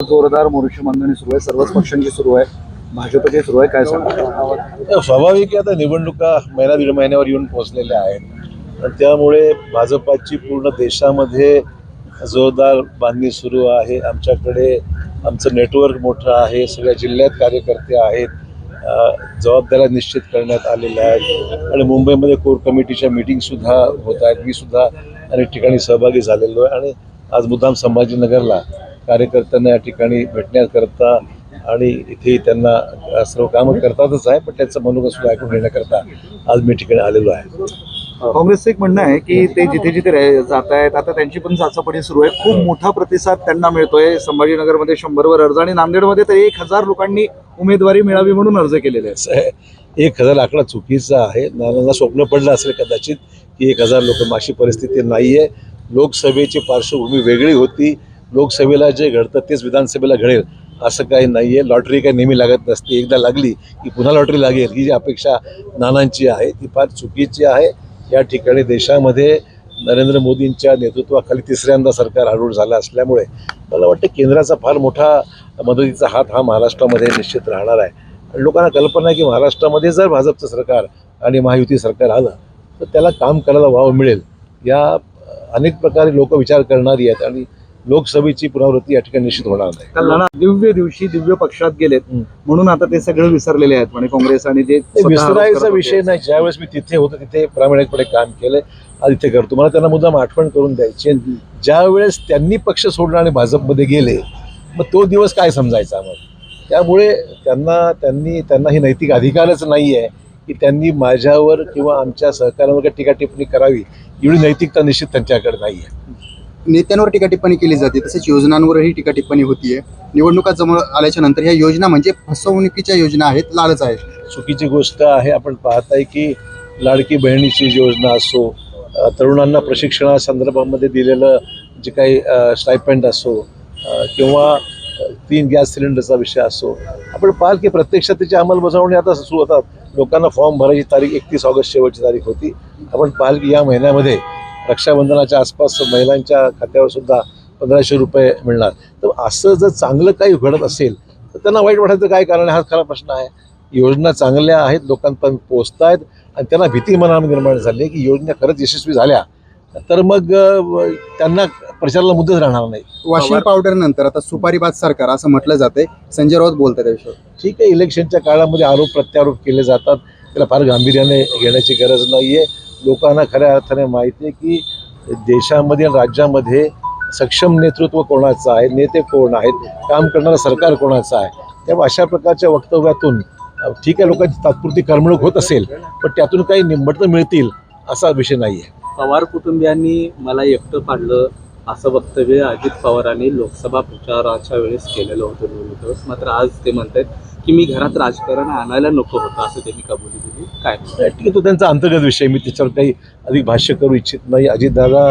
जोरदार मोर्चे बांधणी सुरू आहे, सर्वच पक्षांची सुरू आहे, भाजपची सुरू आहे. काय सांगा? स्वाभाविक आहे, आता निवडणुका महिना दीड महिन्यावर येऊन पोहोचलेल्या आहेत आणि त्यामुळे भाजपाची पूर्ण देशामध्ये जोरदार बांधणी सुरू आहे. आमच्याकडे आमचं नेटवर्क मोठं आहे, सगळ्या जिल्ह्यात कार्यकर्ते आहेत, जबाबदाऱ्या निश्चित करण्यात आलेल्या आहेत आणि मुंबईमध्ये कोर कमिटीच्या मीटिंगसुद्धा होत आहेत. मी सुद्धा अनेक ठिकाणी सहभागी झालेलो आहे आणि आज मुद्दाम संभाजीनगरला कार्यकर्त्यांना या ठिकाणी भेटण्याकरता आणि इथे त्यांना सर्व कामं करतातच आहे, पण त्यांचं मनोगत सुद्धा ऐकून घेण्याकरता आज मी ठिकाणी आलेलो आहे. काँग्रेसचं एक म्हणणं आहे की ते जिथे जिथे जात आहेत आता त्यांची पण चाचपणी सुरू आहे. खूप मोठा प्रतिसाद त्यांना मिळतोय. संभाजीनगरमध्ये 100वर अर्ज आणि नांदेडमध्ये तर 1000 लोकांनी उमेदवारी मिळावी म्हणून अर्ज केलेले आहेत. 1000 आकडा चुकीचा आहे. नानांना स्वप्न पडलं असेल कदाचित की 1000 लोक, अशी परिस्थिती नाही आहे. लोकसभेची पार्श्वभूमी वेगळी होती. लोकसभेला जे घडतं तेच विधानसभेला घडेल असं काही नाही आहे. लॉटरी काही नेहमी लागत नसते. एकदा लागली की पुन्हा लॉटरी लागेल ही जी अपेक्षा नानांची आहे ती फार चुकीची आहे. या ठिकाणी देशामध्ये नरेंद्र मोदींच्या नेतृत्वाखाली तिसऱ्यांदा सरकार आरूढ झालं असल्यामुळे मला वाटतं केंद्राचा फार मोठा मदतीचा हात हा महाराष्ट्रामध्ये निश्चित राहणार आहे. आणि लोकांना कल्पना आहे की महाराष्ट्रामध्ये जर भाजपचं सरकार आणि महायुती सरकार आलं तर त्याला काम करायला वाव मिळेल. या अनेक प्रकारे लोक विचार करणारी आहेत आणि लोकसभेची पुनरावृत्ती या ठिकाणी निश्चित होणार नाही. काल दिव्य दिवशी दिव्य पक्षात गेलेत म्हणून आता ते सगळं विसरलेले आहेत म्हणजे काँग्रेस आणि जे विसरायचा विषय नाही. ज्यावेळेस मी तिथे होतो तिथे प्रामाणिकपणे काम केलं, आज इथे करतो. मला त्यांना मुद्दाम आठवण करून द्यायची. ज्यावेळेस त्यांनी पक्ष सोडला आणि भाजपमध्ये गेले मग तो दिवस काय समजायचा मग. त्यामुळे त्यांना ही नैतिक अधिकारच नाही आहे की त्यांनी माझ्यावर किंवा आमच्या सहकार्यावर काही टीका टिप्पणी करावी. एवढी नैतिकता निश्चित त्यांच्याकडे नाही आहे. नेत्यांवर टीका टिप्पणी केली जाते, तसेच योजनांवरही टीका टिप्पणी होतीये. निवडणुका जवळ आल्याच्या नंतर ह्या योजना म्हणजे फसवणुकीच्या योजना आहेत, लालच आहे. चुकीची गोष्ट आहे. आपण पाहताय की लाडकी बहिणीची योजना असो, तरुणांना प्रशिक्षणासंदर्भामध्ये दिलेलं जे काही स्टायपेंड असो किंवा 3 गॅस सिलेंडरचा विषय असो, आपण पाहाल की प्रत्यक्षात त्याची अंमलबजावणी आता सुरू होतात. लोकांना फॉर्म भरायची तारीख 31 ऑगस्ट शेवटची तारीख होती. आपण पाहाल की या महिन्यामध्ये रक्षाबंधनाच्या आसपास महिलांच्या खात्यावर सुद्धा 1500 रुपये मिळणार. तर असं जर चांगलं काही घडत असेल तर त्यांना वाईट वाटायचं काय कारण आहे? हा खरा प्रश्न आहे. योजना चांगल्या आहेत, लोकांपर्यंत पोहोचत आहेत आणि त्यांना भीती मनामध्ये निर्माण झाली आहे की योजना खरंच यशस्वी झाल्या तर मग त्यांना प्रचाराला मुद्दाच राहणार नाही. वॉशिंग पावडर नंतर आता सुपारीबाज सरकार असं म्हटलं जाते. संजय राऊत बोलतात त्या विषयावर. ठीक आहे, इलेक्शनच्या काळामध्ये आरोप प्रत्यारोप केले जातात, त्याला फार गांभीर्याने घेण्याची गरज नाही आहे. लोकांना खऱ्या अर्थाने माहिती आहे की देशामध्ये आणि राज्यामध्ये सक्षम नेतृत्व कोणाचं आहे, नेते कोण आहेत, काम करणारं सरकार कोणाचं आहे. त्यामुळे अशा प्रकारच्या वक्तव्यातून ठीक आहे लोकांची तात्पुरती करमणूक होत असेल पण त्यातून काही निंबटं मिळतील असा विषय नाही आहे. पवार कुटुंबियांनी मला एकटं पाडलं असं वक्तव्य अजित पवारांनी लोकसभा प्रचाराच्या वेळेस केलेलं होतं निवडणुकीत. मात्र आज ते म्हणतात की मी घरात राजकारण आणायला नको होतं असं त्यांनी कबुली दिली. काय ठीक आहे, तो त्यांचा अंतर्गत विषय, मी त्याच्यावर काही अधिक भाष्य करू इच्छित नाही. अजितदादा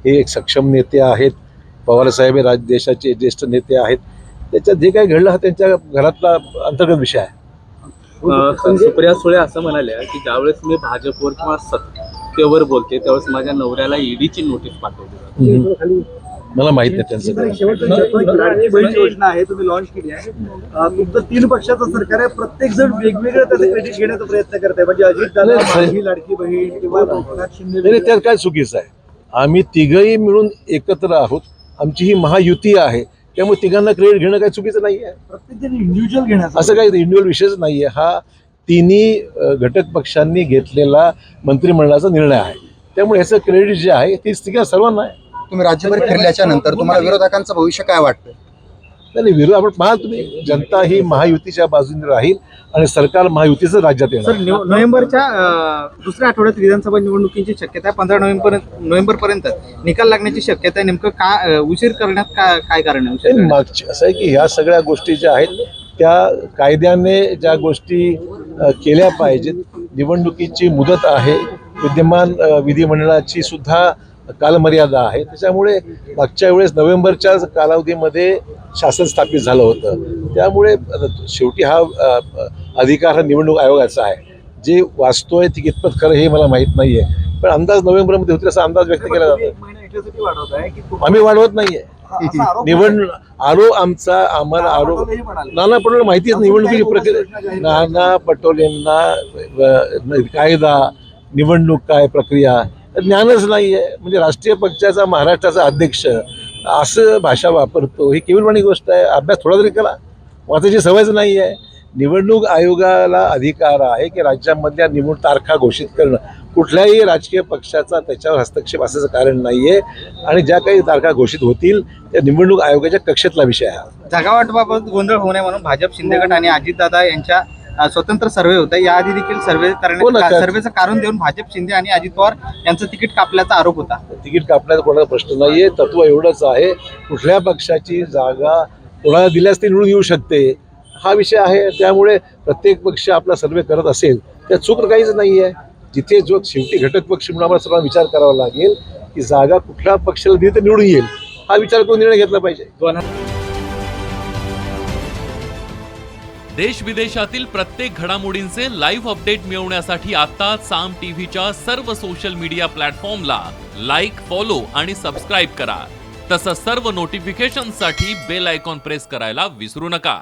हे एक सक्षम नेते आहेत. पवारसाहेब हे देशाचे ज्येष्ठ नेते आहेत. त्याच्यात जे काही घडलं हा त्यांच्या घरातला अंतर्गत विषय आहे. सुप्रिया सुळे असं म्हणाल्या की ज्यावेळेस मी भाजपवर किंवा सत्तेवर बोलते त्यावेळेस माझ्या नवऱ्याला ईडीची नोटीस पाठवली. मला माहित नाही त्यांचं लाडकी बहीण योजना आहे, तुम्ही लॉन्च केली आहे. तुमचं 3 पक्षाचं सरकार आहे, प्रत्येक जण वेगवेगळं त्याचं क्रेडिट घेण्याचा प्रयत्न करत आहे. म्हणजे अजितदादा, माझी लाडकी बहीण किंवा एकनाथ शिंदे. नाही, त्यात काय चुकीचं आहे? आम्ही तिघही मिळून एकत्र आहोत. आमची ही महायुती आहे, त्यामुळे तिघांना क्रेडिट घेणं काही चुकीचं नाही आहे. प्रत्येक जण इंडिव्हिज्युअल घेण्याचं असं काही इंडिव्हिज्युअल विषयच नाही आहे. हा तिन्ही घटक पक्षांनी घेतलेला मंत्रिमंडळाचा निर्णय आहे. त्यामुळे ह्याचं क्रेडिट जे आहे तीच तिघा सर्वांना आहे. तुम्ही राज्यभर फिरल्याच्या नंतर तुम्हाला विरोधकांचं भविष्य काय वाटतं? नाही, विरोध आपण पाहाल तुम्ही, जनता ही महायुतीच्या बाजूने राहील आणि सरकार महायुतीचं राज्यात येणार. नोव्हेंबरच्या दुसऱ्या आठवड्यात विधानसभा निवडणुकीची शक्यता आहे. 15 नोव्हेंबरपर्यंत निकाल लागण्याची शक्यता आहे. नेमकं का उशीर करण्यात काय कारण आहे? मागची असं आहे की ह्या सगळ्या गोष्टी ज्या आहेत त्या कायद्याने ज्या गोष्टी केल्या पाहिजेत. निवडणुकीची मुदत आहे, विद्यमान विधिमंडळाची सुद्धा कालमर्यादा आहे. त्याच्यामुळे मागच्या वेळेस नोव्हेंबरच्या कालावधीमध्ये शासन स्थापित झालं होतं. त्यामुळे शेवटी हा अधिकार हा निवडणूक आयोगाचा आहे. जे वाचतोय ती कितपत खरं हे मला माहीत नाही आहे, पण अंदाज नोव्हेंबरमध्ये होतील असा अंदाज व्यक्त केला जातो. आम्ही वाढवत नाहीये. असा आरोप निवडणूक आरोप आमचा आम्हाला नाना आरोप पटोलेही म्हणाले. नाना पटोले माहितीच अजून निवडणुकीची काही प्रक्रिया योजना जाहीर नाना पटोलेंना कायदा निवडणूक काय प्रक्रिया ज्ञानच नाही आहे. म्हणजे राष्ट्रीय पक्षाचा महाराष्ट्राचा अध्यक्ष असं भाषा वापरतो ही केविलवाणी गोष्ट आहे. अभ्यास थोडा तरी करा, वाचायची सवयच नाही आहे. निवडणूक आयोगाला अधिकार आहे की राज्यामधल्या निवडणूक तारखा घोषित करणं. कुठल्याही राजकीय पक्षाचा त्याच्यावर हस्तक्षेप असायचं कारण नाही आहे. आणि ज्या काही तारखा घोषित होतील त्या निवडणूक आयोगाच्या कक्षेतला विषय आहे. जागा वाटपाबाबत गोंधळ होऊ नये म्हणून भाजप शिंदे गट आणि अजितदादा यांच्या स्वतंत्र सर्व्हे होता. याआधी देखील सर्व्हे हो ना, करण्यात सर्व्हेचं कारण देऊन भाजप शिंदे आणि अजित पवार यांचं तिकीट कापल्याचा आरोप होता. तिकीट कापण्याचा कोणाचा प्रश्न नाहीये. तत्व एवढंच आहे, कुठल्या पक्षाची जागा कोणाला दिल्यास ती निवडून येऊ शकते हा विषय आहे. त्यामुळे प्रत्येक पक्ष आपला सर्वे करत असेल त्यात चूक काहीच नाही आहे. जिथे जो शेवटी घटक पक्ष म्हणून आम्हाला सर्वांना विचार करावा लागेल की जागा कुठल्या पक्षाला दिली तर निवडून येईल हा विचार करून निर्णय घेतला पाहिजे. देश विदेशातील प्रत्येक घडामोडींचे लाईव्ह अपडेट मिळवण्यासाठी आता साम टीव्हीच्या सर्व सोशल मीडिया प्लॅटफॉर्मला लाईक, फॉलो आणि सबस्क्राईब करा. तसंच सर्व नोटिफिकेशनसाठी बेल आयकॉन प्रेस करायला विसरू नका.